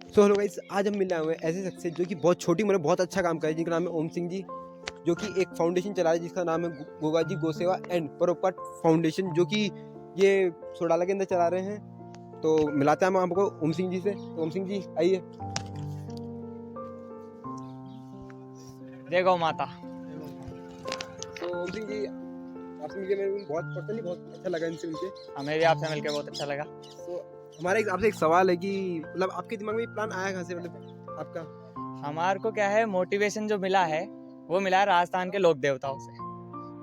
So hello guys, आज हम मिलने आए हुए हैं ऐसे सक्सेस जो कि बहुत छोटी उम्र में बहुत अच्छा काम कर रहे हैं, जिनका नाम है ओम सिंह जी, जो कि एक फाउंडेशन चला रहे हैं जिसका नाम है गोगा जी गोसेवा एंड परोपट फाउंडेशन, जो कि ये सोडाला के अंदर चला रहे हैं। तो मिलाते हैं हम आपको ओम सिंह जी से। तो ओम सिंह जी आइए। जय गौ माता। तो ओम सिंह जी आपसे मिलकर मेरे को बहुत पर्सनली बहुत अच्छा लगा इनसे मिलके। हमें भी आपसे मिलकर बहुत अच्छा लगा। तो हमारा आपसे एक सवाल है कि मतलब आपके दिमाग में प्लान आया कहाँ से, मतलब आपका? हमारे को क्या है, मोटिवेशन जो मिला है वो मिला है राजस्थान के लोक देवताओं से।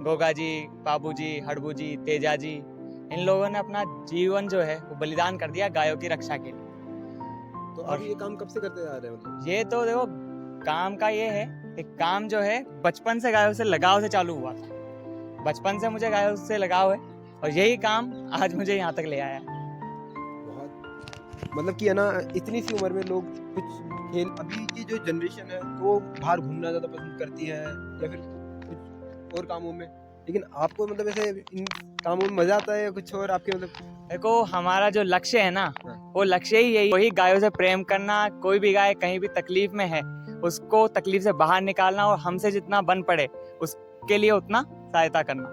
गोगा जी, बाबू जी, हड़बू जी, तेजा जी, इन लोगों ने अपना जीवन जो है वो बलिदान कर दिया गायों की रक्षा के लिए। तो और आप ये काम कब से करते जा रहे हैं? मतलब ये तो देखो, काम का ये है, एक काम जो है बचपन से गायों से लगाव से चालू हुआ था। बचपन से मुझे गायों से लगाव है और यही काम आज मुझे यहाँ तक ले आया है। बहुत मतलब कि है ना, इतनी सी उम्र में लोग कुछ खेल, अभी की जो जनरेशन है तो वो बाहर घूमना ज़्यादा पसंद करती है या फिर कुछ और कामों में, लेकिन आपको मतलब ऐसे इन कामों में मजा आता है या कुछ और आपके मतलब? देखो, हमारा जो लक्ष्य है ना, हाँ। वो लक्ष्य ही यही, वही गायों से प्रेम करना। कोई भी गाय कहीं भी तकलीफ में है उसको तकलीफ से बाहर निकालना और हमसे जितना बन पड़े उसके लिए उतना सहायता करना।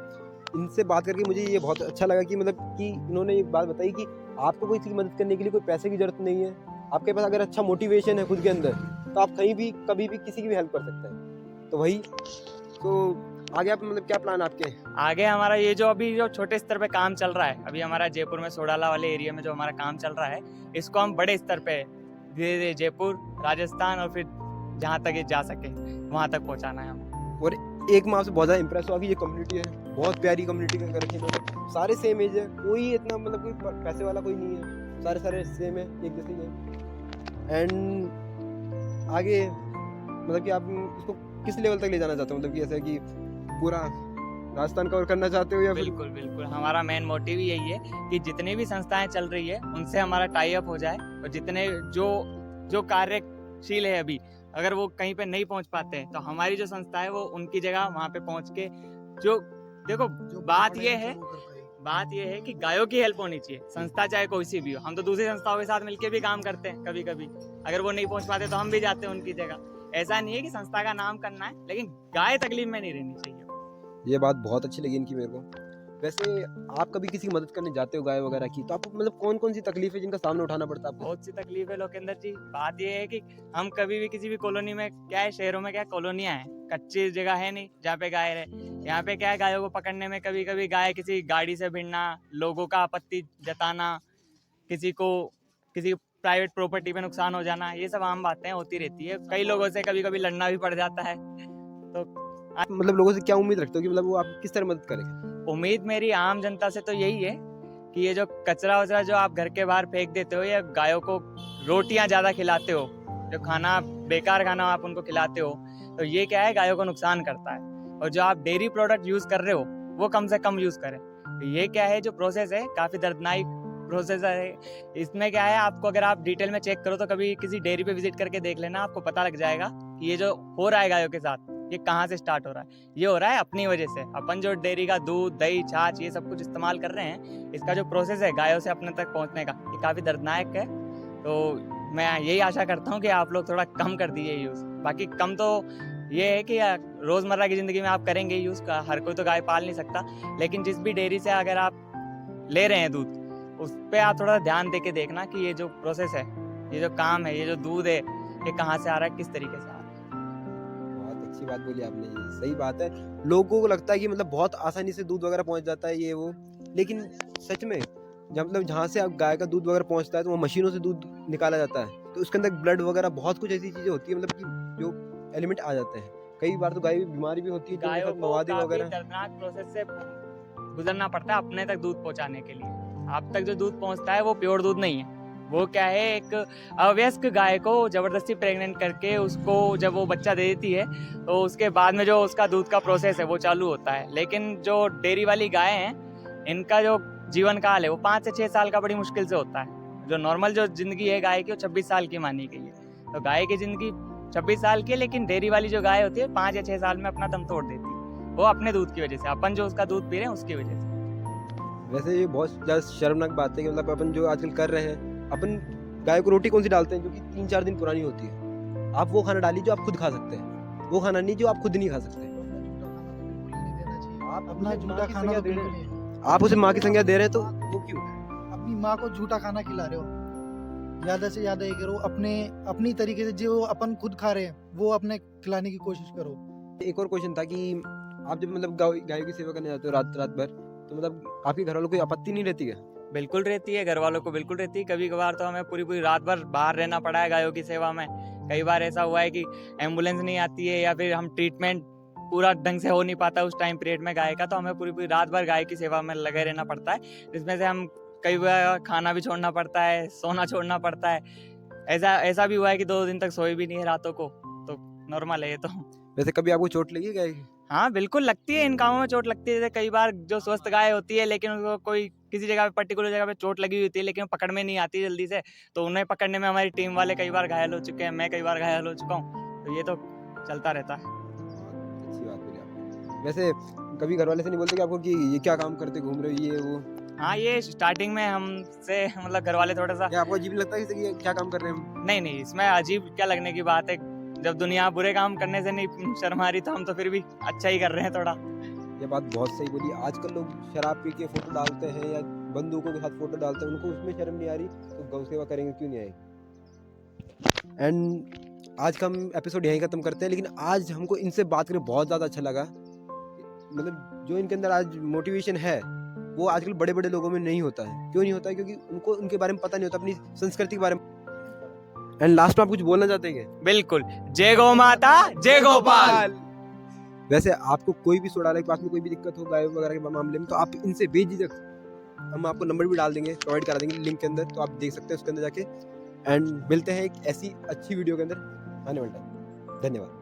इनसे बात करके मुझे ये बहुत अच्छा लगा कि मतलब कि इन्होंने एक बात बताई कि आपको कोई चीज़ मदद करने के लिए कोई पैसे की जरूरत नहीं है। आपके पास अगर अच्छा मोटिवेशन है खुद के अंदर तो आप कहीं भी कभी भी किसी की भी हेल्प कर सकते हैं। तो वही, तो आगे आप मतलब क्या प्लान आपके? आगे हमारा ये जो अभी जो छोटे स्तर पे काम चल रहा है, अभी हमारा जयपुर में सोडाला वाले एरिया में जो हमारा काम चल रहा है, इसको हम बड़े स्तर पे धीरे धीरे जयपुर, राजस्थान और फिर जहाँ तक ये जा सके वहाँ तक पहुँचाना है हमें। और एक मैं आपसे बहुत ज़्यादा इंप्रेस हुआ कि ये कम्युनिटी है, बहुत प्यारी कम्युनिटी कर रखी है इन्होंने। सारे सेम एज है, कोई इतना मतलब कोई पैसे वाला कोई नहीं है, सारे सारे सेम है, एक जैसे ही है। एंड आगे मतलब कि आप इसको किस लेवल तक ले जाना चाहते हो, मतलब कि ऐसा है कि पूरा राजस्थान कवर करना चाहते हो या फिर? बिल्कुल बिल्कुल, हमारा मेन मोटिव ही यही है कि जितनी भी संस्थाएं चल रही है उनसे हमारा टाई अप हो जाए और जितने जो जो कार्यशील है अभी, अगर वो कहीं पे नहीं पहुंच पाते हैं तो हमारी जो संस्था है वो उनकी जगह वहां पे पहुंच के जो देखो, बात ये है कि गायों की हेल्प होनी चाहिए। संस्था चाहे कोई सी भी हो, हम तो दूसरी संस्थाओं के साथ मिलकर भी काम करते हैं कभी कभी। अगर वो नहीं पहुंच पाते तो हम भी जाते हैं उनकी जगह। ऐसा नहीं है कि संस्था का नाम करना है, लेकिन गाय तकलीफ में नहीं रहनी चाहिए। ये बात बहुत अच्छी लगी इनकी मेरे को। वैसे आप कभी किसी की मदद करने जाते हो गाय वगैरह की, तो आपको मतलब कौन कौन सी तकलीफ है जिनका सामना उठाना पड़ता है आपको? बहुत सी तकलीफ है लोकेंद्र जी। बात ये है कि हम कभी भी किसी भी कॉलोनी में, क्या है शहरों में, क्या कॉलोनियां हैं, कच्ची जगह है नहीं जहाँ पे गाय रहे। यहाँ पे क्या है, गायों को पकड़ने में कभी कभी गाय किसी गाड़ी से भिड़ना, लोगों का आपत्ति जताना, किसी को किसी प्राइवेट प्रॉपर्टी पे नुकसान हो जाना, ये सब आम बातें होती रहती है। कई लोगों से कभी कभी लड़ना भी पड़ जाता है। तो आप मतलब लोगों से क्या उम्मीद रखते हो कि मतलब वो आप किस तरह मदद करेंगे? उम्मीद मेरी आम जनता से तो यही है कि ये जो कचरा वचरा जो आप घर के बाहर फेंक देते हो, या गायों को रोटियां ज्यादा खिलाते हो, जो खाना बेकार खाना आप उनको खिलाते हो, तो ये क्या है, गायों को नुकसान करता है। और जो आप डेयरी प्रोडक्ट यूज कर रहे हो वो कम से कम यूज करें। तो ये क्या है, जो प्रोसेस है काफी दर्दनाक प्रोसेस है। इसमें क्या है, आपको अगर आप डिटेल में चेक करो तो कभी किसी डेयरी पे विजिट करके देख लेना, आपको पता लग जाएगा कि ये जो हो रहा है गायों के साथ, ये कहाँ से स्टार्ट हो रहा है। ये हो रहा है अपनी वजह से। अपन जो डेयरी का दूध, दही, छाछ ये सब कुछ इस्तेमाल कर रहे हैं, इसका जो प्रोसेस है गायों से अपने तक पहुंचने का, ये काफी दर्दनाक है। तो मैं यही आशा करता हूँ कि आप लोग थोड़ा कम कर दीजिए यूज। बाकी कम तो ये है कि रोजमर्रा की जिंदगी में आप करेंगे यूज का, हर कोई तो गाय पाल नहीं सकता, लेकिन जिस भी डेयरी से अगर आप ले रहे हैं दूध, उस पर आप थोड़ा ध्यान दे के देखना कि ये जो प्रोसेस है, ये जो काम है, ये जो दूध है, ये कहाँ से आ रहा है, किस तरीके से आ रहा है। बहुत अच्छी बात बोली आपने, ये सही बात है। लोगों को लगता है कि मतलब बहुत आसानी से दूध वगैरह पहुंच जाता है ये वो, लेकिन सच में जब मतलब जहाँ से आप गाय का दूध वगैरह पहुंचता है तो वो मशीनों से दूध निकाला जाता है, तो उसके अंदर ब्लड वगैरह बहुत कुछ ऐसी चीजें होती है, मतलब कि जो एलिमेंट आ जाते हैं। कई बार तो गाय बीमारी भी होती है, तो उनके गायों साथ को मवादी काफी वगैरह। दर्दनाक प्रोसेस से गुजरना पड़ता है अपने तक दूध पहुंचाने के लिए। आप तक जो दूध पहुंचता है वो प्योर दूध नहीं है। वो क्या है, एक अवयस्क गाय को जबरदस्ती प्रेग्नेंट करके उसको जब वो बच्चा दे देती है, तो उसके बाद में जो उसका दूध का प्रोसेस है वो चालू होता है। लेकिन जो डेयरी वाली गाय हैं, इनका जो जीवन काल है वो 5 से 6 साल का बड़ी मुश्किल से होता है। जो नॉर्मल जो जिंदगी है गाय की, वो 26 साल की मानी गई है। तो गाय की जिंदगी 26 साल की है, लेकिन डेयरी वाली जो गाय होती है 5 या 6 साल में अपना दम तोड़ देती है। वो अपने दूध की वजह से, अपन जो उसका दूध पी रहे हैं उसकी वजह से। वैसे ये बहुत ज़्यादा शर्मनाक बात है कि मतलब अपन जो आजकल कर रहे हैं, अपन गाय को रोटी कौन सी डालते हैं जो कि 3-4 दिन पुरानी होती है। आप वो खाना डालिए जो आप खुद खा सकते हैं, वो खाना नहीं जो आप खुद नहीं खा सकते। आप अपना झूठा खाना तो बिल्कुल नहीं है। आप उसे माँ की संज्ञा दे रहे हैं तो वो क्यों? अपनी माँ को झूठा खाना खिला रहे हो। ज्यादा से ज्यादा ये करो, अपनी तरीके से जो अपन खुद खा रहे हैं वो अपने खिलाने की कोशिश करो। एक और क्वेश्चन था कि आप जब मतलब गाय की सेवा करने जाते हो रात भर, तो मतलब आपके घर वालों को कोई आपत्ति नहीं रहती है? बिल्कुल रहती है, घर वालों को बिल्कुल रहती है। कभी कभार तो हमें पूरी पूरी रात भर बाहर रहना पड़ा है गायों की सेवा में। कई बार ऐसा हुआ है कि एम्बुलेंस नहीं आती है या फिर हम ट्रीटमेंट पूरा ढंग से हो नहीं पाता उस टाइम पीरियड में गाय का, तो हमें पूरी पूरी रात भर गाय की सेवा में लगे रहना पड़ता है, जिसमें से हम कई बार खाना भी छोड़ना पड़ता है, सोना छोड़ना पड़ता है। ऐसा भी हुआ है कि 2 दिन तक सोए भी नहीं है रातों को, तो नॉर्मल है ये तो। वैसे कभी आपको चोट लगी है गाय की? हाँ बिल्कुल लगती है, इन कामों में चोट लगती है। जैसे कई बार जो स्वस्थ गाय होती है लेकिन उसको कोई किसी जगह पे पर्टिकुलर जगह पे चोट लगी हुई होती है लेकिन पकड़ में नहीं आती जल्दी से, तो उन्हें पकड़ने में हमारी टीम वाले कई बार घायल हो चुके हैं, मैं कई बार घायल हो चुका हूँ, तो ये तो चलता रहता है। अच्छी बात बोली आपने। वैसे कभी घर वाले से नहीं बोलते कि आपको कि ये क्या काम करते घूम रहे हो ये वो? हाँ, ये स्टार्टिंग में हमसे मतलब घर वाले थोड़ा सा क्या आपको अजीब लगता है कि ये क्या काम कर रहे हैं हम? नहीं, इसमें अजीब क्या लगने की बात है। जब दुनिया बुरे काम करने से नहीं शर्म आ रही तो हम तो फिर भी अच्छा ही कर रहे हैं थोड़ा। ये बात बहुत सही बोली। आजकल लोग शराब पी के फोटो डालते हैं या बंदूकों के साथ फोटो डालते हैं, उनको उसमें शर्म नहीं आ रही तो गौ सेवा करेंगे क्यों नहीं आएगी। एंड आज का हम एपिसोड यहीं खत्म करते हैं, लेकिन आज हमको इनसे बात करके बहुत ज़्यादा अच्छा लगा। मतलब जो इनके अंदर आज मोटिवेशन है वो आजकल बड़े बड़े लोगों में नहीं होता है। क्यों नहीं होता है? क्योंकि उनको उनके बारे में पता नहीं होता, अपनी संस्कृति के बारे में। एंड लास्ट में आप कुछ बोलना चाहते हैं क्या? बिल्कुल, जय गौ माता, जय गोपाल। वैसे आपको कोई भी सोडाले के पास में कोई भी दिक्कत हो गाय वगैरह के मामले में, तो आप इनसे बेझिझक, हम आपको नंबर भी डाल देंगे, प्रोवाइड करा देंगे लिंक के अंदर, तो आप देख सकते हैं उसके अंदर जाके। एंड मिलते हैं एक ऐसी अच्छी वीडियो के अंदर आने वाले टाइम। धन्यवाद।